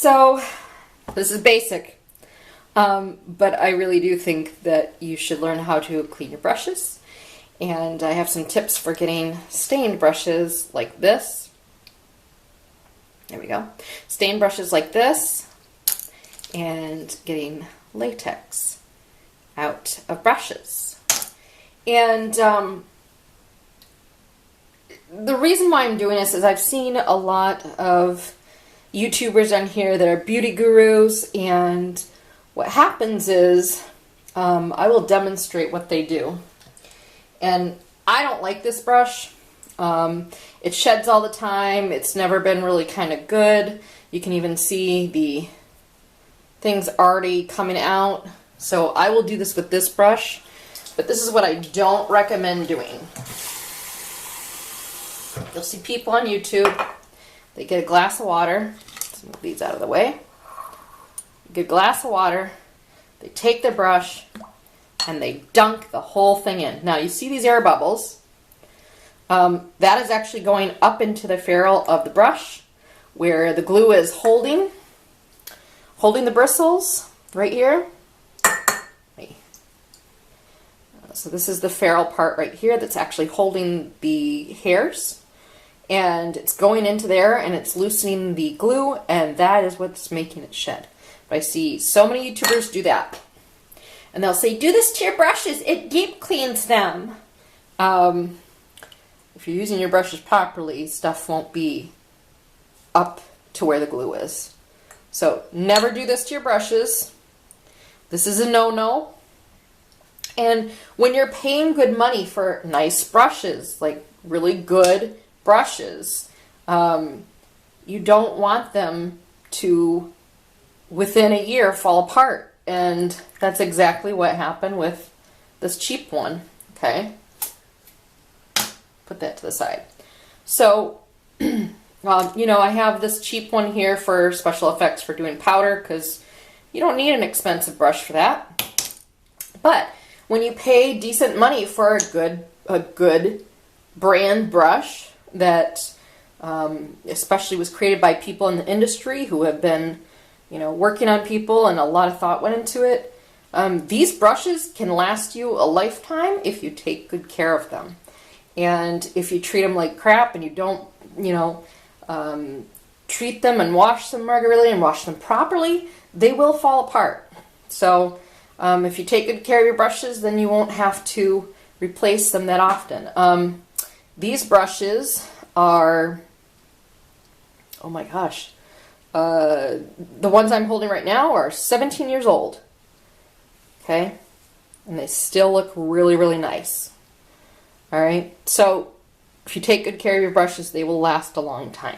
So this is basic, but I really do think that you should learn how to clean your brushes. And I have some tips for getting stained brushes like this. There we go. Stained brushes like this, and getting latex out of brushes. And the reason why I'm doing this is I've seen a lot of YouTubers on here that are beauty gurus, and what happens is I will demonstrate what they do. And I don't like this brush. It sheds all the time. It's never been really kind of good. You can even see the things already coming out. So I will do this with this brush, but this is what I don't recommend doing. You'll see people on YouTube, they get a glass of water. Let's move these out of the way. Get a glass of water, they take their brush, and they dunk the whole thing in. Now you see these air bubbles. That is actually going up into the ferrule of the brush where the glue is holding the bristles right here. So this is the ferrule part right here that's actually holding the hairs, and it's going into there and it's loosening the glue, and that is what's making it shed. But I see so many YouTubers do that, and they'll say, do this to your brushes, it deep cleans them. If you're using your brushes properly, stuff won't be up to where the glue is. So never do this to your brushes. This is a no-no. And when you're paying good money for nice brushes, like really good brushes, you don't want them to, within a year, fall apart. And that's exactly what happened with this cheap one. Okay? Put that to the side. So, you know, I have this cheap one here for special effects for doing powder, because you don't need an expensive brush for that. But when you pay decent money for a good brand brush that especially was created by people in the industry who have been, you know, working on people, and a lot of thought went into it, these brushes can last you a lifetime if you take good care of them. And if you treat them like crap and you don't, you know, treat them and wash them regularly and wash them properly, they will fall apart. So if you take good care of your brushes, then you won't have to replace them that often. These brushes are, oh my gosh, the ones I'm holding right now are 17 years old. Okay? And they still look really, really nice. All right? So if you take good care of your brushes, they will last a long time.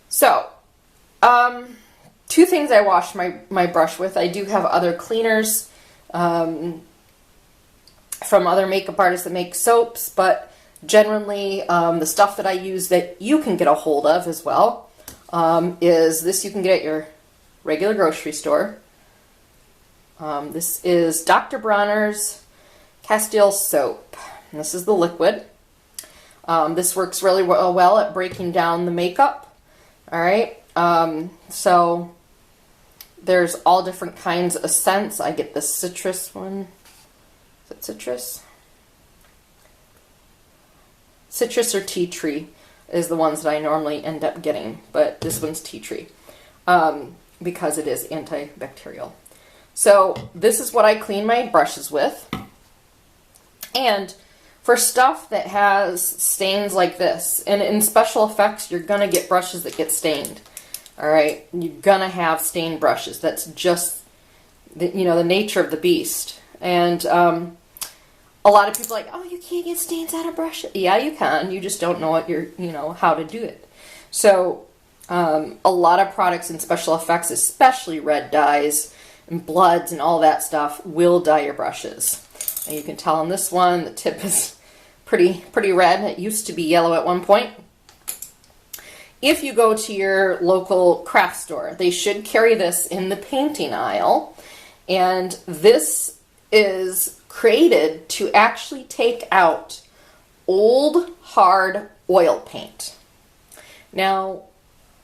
So, two things I wash my brush with. I do have other cleaners from other makeup artists that make soaps, but generally the stuff that I use that you can get a hold of as well is this. You can get at your regular grocery store. This is Dr. Bronner's Castile soap. And this is the liquid. This works really well at breaking down the makeup. All right. So there's all different kinds of scents. I get the citrus one. Is it citrus? Citrus or tea tree is the ones that I normally end up getting, but this one's tea tree because it is antibacterial. So this is what I clean my brushes with. And for stuff that has stains like this, and in special effects, you're going to get brushes that get stained. All right? You're going to have stained brushes. That's just, the nature of the beast. And a lot of people are like, oh, you can't get stains out of brushes. Yeah, you can. You just don't know what how to do it. So a lot of products in special effects, especially red dyes and bloods and all that stuff, will dye your brushes. And you can tell on this one, the tip is pretty red. It used to be yellow at one point. If you go to your local craft store, they should carry this in the painting aisle. And this is created to actually take out old, hard oil paint. Now,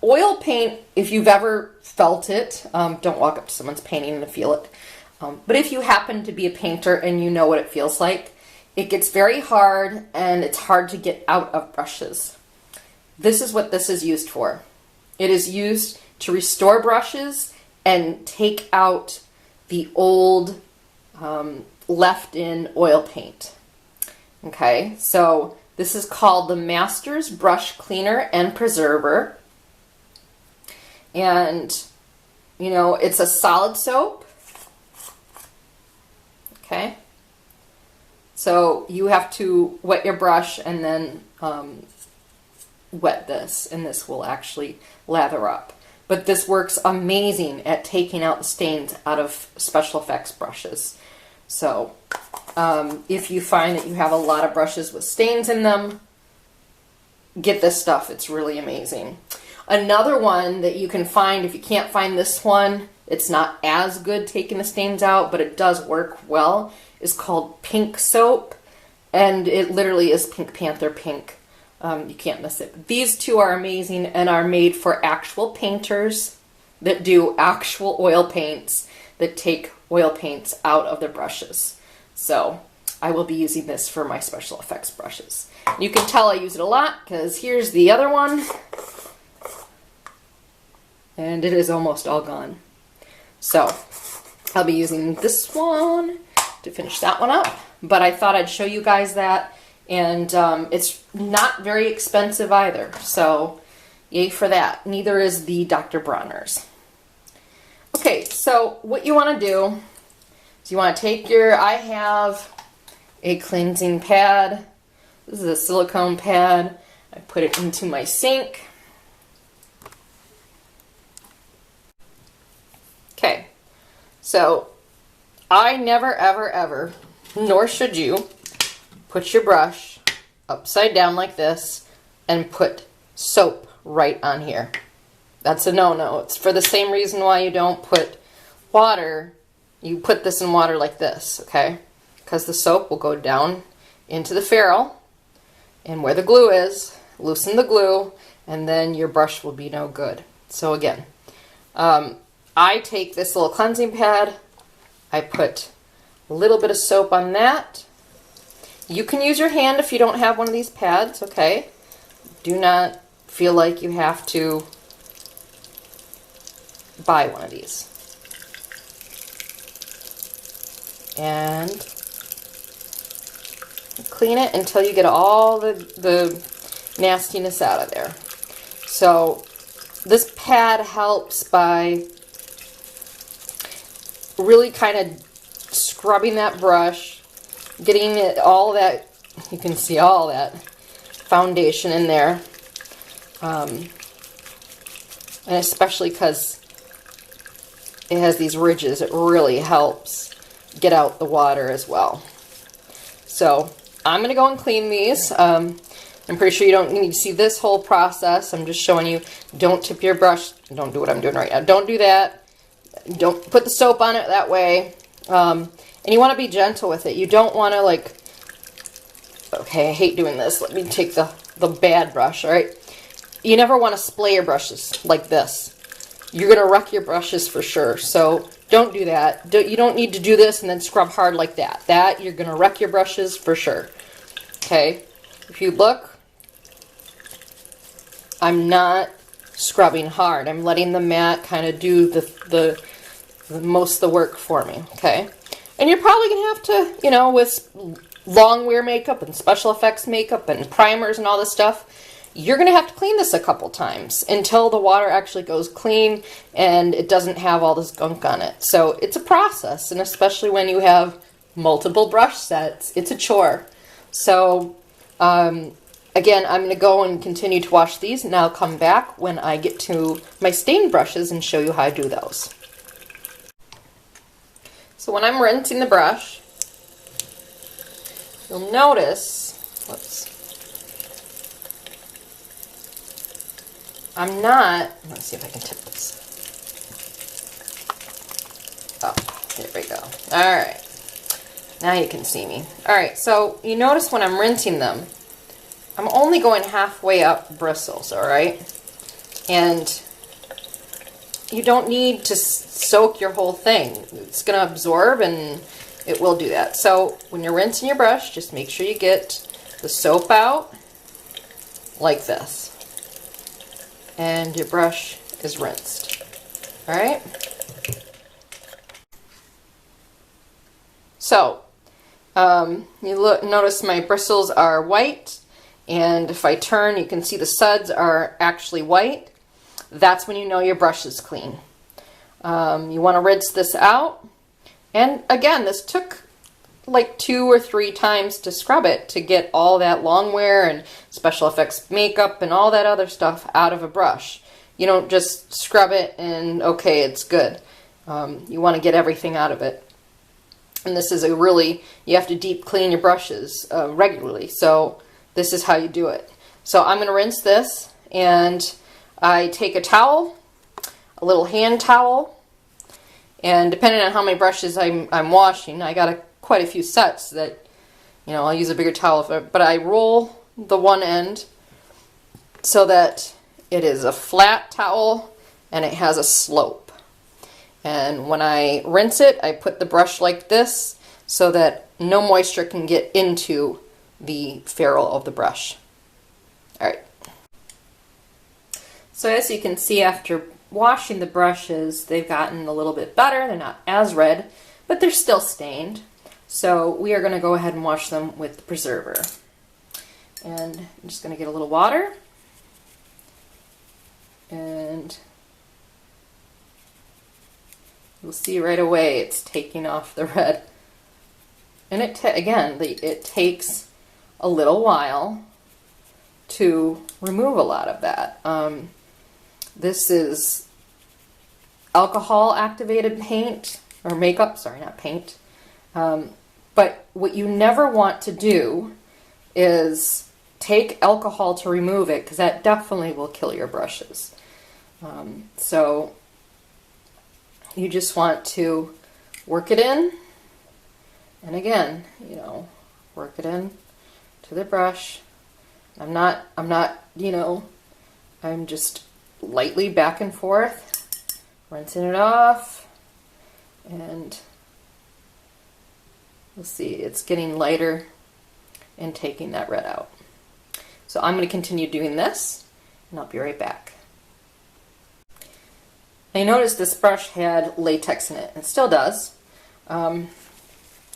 Oil paint, if you've ever felt it, don't walk up to someone's painting and feel it. But if you happen to be a painter and you know what it feels like, it gets very hard and it's hard to get out of brushes. This is what this is used for. It is used to restore brushes and take out the old left-in oil paint. Okay, so this is called the Masters Brush Cleaner and Preserver. And, you know, it's a solid soap. Okay. So you have to wet your brush and then wet this, and this will actually lather up. But this works amazing at taking out the stains out of special effects brushes. So if you find that you have a lot of brushes with stains in them, get this stuff. It's really amazing. Another one that you can find, if you can't find this one, it's not as good taking the stains out, but it does work well, is called pink soap. And it literally is Pink Panther pink. You can't miss it. These two are amazing and are made for actual painters that do actual oil paints, that take oil paints out of their brushes. So I will be using this for my special effects brushes. You can tell I use it a lot because here's the other one. And it is almost all gone. So I'll be using this one to finish that one up. But I thought I'd show you guys that. And it's not very expensive either. So yay for that. Neither is the Dr. Bronner's. Okay, so what you want to do is you want to take your, I have a cleansing pad. This is a silicone pad. I put it into my sink. Okay, so I never, ever, ever, nor should you, put your brush upside down like this and put soap right on here. That's a no-no. It's for the same reason why you don't put water. You put this in water like this, okay? Because the soap will go down into the ferrule, and where the glue is, loosen the glue, and then your brush will be no good. So again, I take this little cleansing pad, I put a little bit of soap on that. You can use your hand if you don't have one of these pads, okay? Do not feel like you have to buy one of these. And clean it until you get all the nastiness out of there. So this pad helps by really kind of scrubbing that brush, getting it all that, you can see all that foundation in there. And especially because it has these ridges, it really helps get out the water as well. So I'm going to go and clean these. I'm pretty sure you don't need to see this whole process. I'm just showing you, don't tip your brush. Don't do what I'm doing right now. Don't do that. Don't put the soap on it that way. And you want to be gentle with it. You don't want to like, okay, I hate doing this. Let me take the bad brush, all right? You never want to splay your brushes like this. You're going to wreck your brushes for sure. So don't do that. You don't need to do this and then scrub hard like that. That, you're going to wreck your brushes for sure. Okay? If you look, I'm not scrubbing hard. I'm letting the mat kind of do the most of the work for me. Okay? And you're probably going to have to, you know, with long wear makeup and special effects makeup and primers and all this stuff, you're going to have to clean this a couple times until the water actually goes clean and it doesn't have all this gunk on it. So it's a process, and especially when you have multiple brush sets, it's a chore. So again, I'm going to go and continue to wash these, and I'll come back when I get to my stained brushes and show you how I do those. So when I'm rinsing the brush, you'll notice, whoops, I'm not, let's see if I can tip this. Oh, there we go. Alright. Now you can see me. Alright, so you notice when I'm rinsing them, I'm only going halfway up bristles, alright? And you don't need to soak your whole thing. It's going to absorb and it will do that. So when you're rinsing your brush, just make sure you get the soap out like this. And your brush is rinsed. All right? So, notice my bristles are white, and if I turn, you can see the suds are actually white. That's when you know your brush is clean. You want to rinse this out, and again, this took like 2 or 3 times to scrub it to get all that long wear and special effects makeup and all that other stuff out of a brush. You don't just scrub it and okay, it's good. You want to get everything out of it. And this is you have to deep clean your brushes regularly. So this is how you do it. So I'm going to rinse this, and I take a towel, a little hand towel, and depending on how many brushes I'm washing, I got quite a few sets that, I'll use a bigger towel, but I roll the one end so that it is a flat towel and it has a slope. And when I rinse it, I put the brush like this so that no moisture can get into the ferrule of the brush. Alright. So as you can see, after washing the brushes, they've gotten a little bit better. They're not as red, but they're still stained. So we are going to go ahead and wash them with the preserver. And I'm just going to get a little water. And you'll see right away it's taking off the red. And it takes a little while to remove a lot of that. This is alcohol activated paint, or makeup, sorry, not paint. But what you never want to do is take alcohol to remove it, because that definitely will kill your brushes. So you just want to work it in, and again, work it in to the brush. I'm just lightly back and forth, rinsing it off, and you'll see it's getting lighter and taking that red out. So I'm going to continue doing this, and I'll be right back. I noticed this brush had latex in it, and it still does.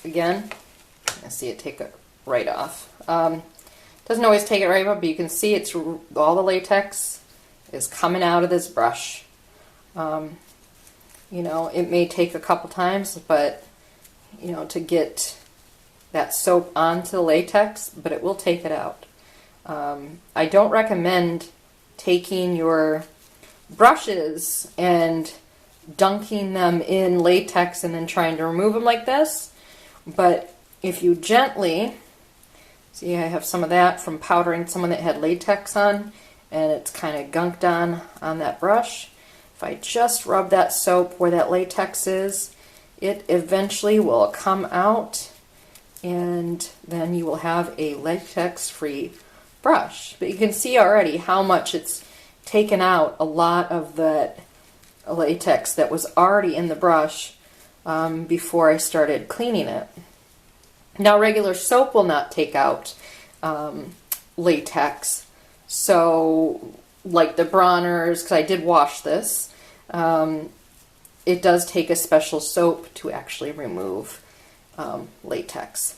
Again, I see it take it right off. Doesn't always take it right off, but you can see all the latex is coming out of this brush. It may take a couple times, but to get that soap onto the latex, but it will take it out. I don't recommend taking your brushes and dunking them in latex and then trying to remove them like this, but if you gently, see, I have some of that from powdering someone that had latex on, and it's kind of gunked on that brush. If I just rub that soap where that latex is, it eventually will come out, and then you will have a latex-free brush. But you can see already how much it's taken out a lot of that latex that was already in the brush before I started cleaning it. Now, regular soap will not take out latex, so like the bronzers, because I did wash this, it does take a special soap to actually remove latex.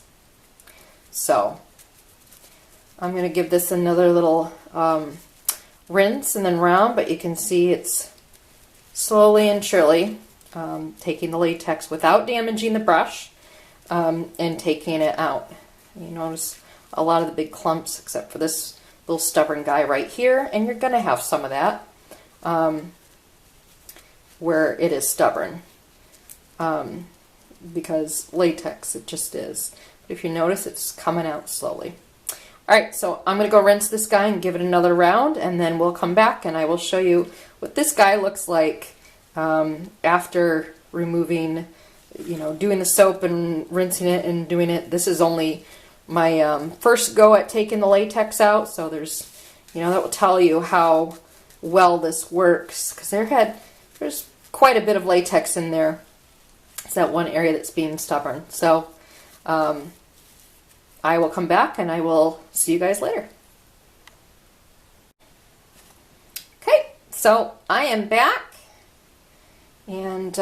So I'm going to give this another little rinse and then round, but you can see it's slowly and surely taking the latex without damaging the brush and taking it out. You notice a lot of the big clumps except for this little stubborn guy right here, and you're going to have some of that where it is stubborn because latex, it just is. But if you notice, it's coming out slowly. Alright, so I'm going to go rinse this guy and give it another round, and then we'll come back and I will show you what this guy looks like after removing, doing the soap and rinsing it and doing it. This is only my first go at taking the latex out, so there's, that will tell you how well this works, because there's quite a bit of latex in there. It's that one area that's being stubborn. So I will come back and I will see you guys later. Okay, so I am back, and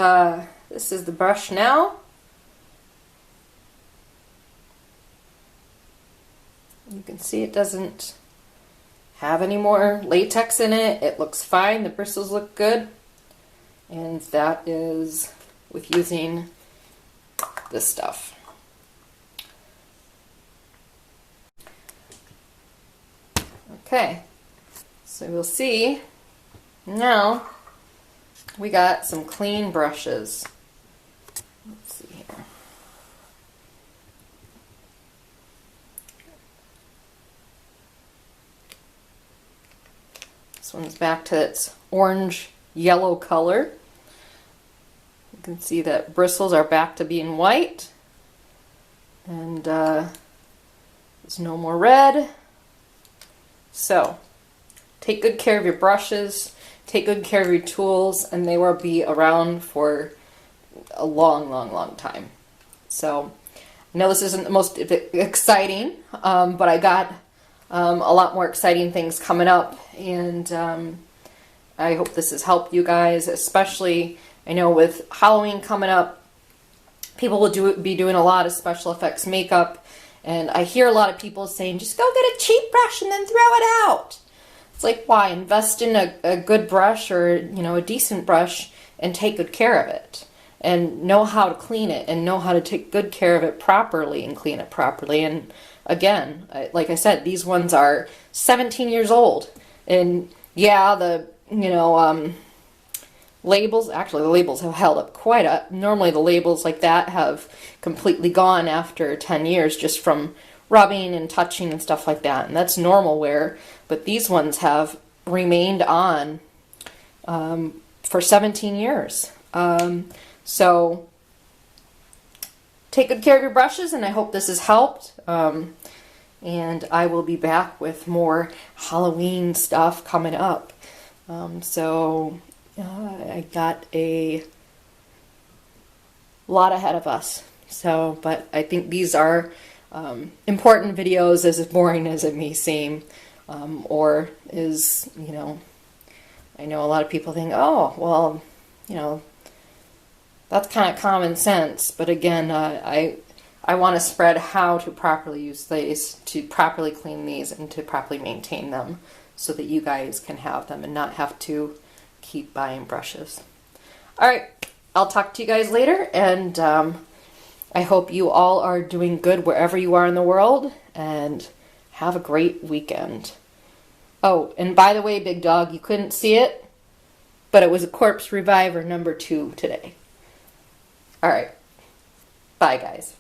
this is the brush now. You can see it doesn't have any more latex in it. It looks fine. The bristles look good. And that is with using this stuff. Okay, so we'll see now we got some clean brushes. Let's see here. This one's back to its orange yellow color. You can see that bristles are back to being white, and there's no more red. So take good care of your brushes, take good care of your tools, and they will be around for a long, long, long time. So I know this isn't the most exciting, but I got a lot more exciting things coming up, and I hope this has helped you guys, especially, I know with Halloween coming up, people will be doing a lot of special effects makeup, and I hear a lot of people saying, just go get a cheap brush and then throw it out. It's like, why? Invest in a good brush, or a decent brush, and take good care of it, and know how to clean it, and know how to take good care of it properly and clean it properly. And again, like I said, these ones are 17 years old, and yeah, the labels, actually the labels have held up quite up. Normally the labels like that have completely gone after 10 years just from rubbing and touching and stuff like that, and that's normal wear, but these ones have remained on for 17 years. So take good care of your brushes, and I hope this has helped. And I will be back with more Halloween stuff coming up. I got a lot ahead of us. But I think these are important videos, as boring as it may seem, or is, I know a lot of people think, oh, well, that's kind of common sense. But again, I want to spread how to properly use these, to properly clean these, and to properly maintain them, so that you guys can have them and not have to keep buying brushes. Alright, I'll talk to you guys later, and I hope you all are doing good wherever you are in the world, and have a great weekend. Oh, and by the way, Big Dog, you couldn't see it, but it was a Corpse Reviver #2 today. Alright, bye guys.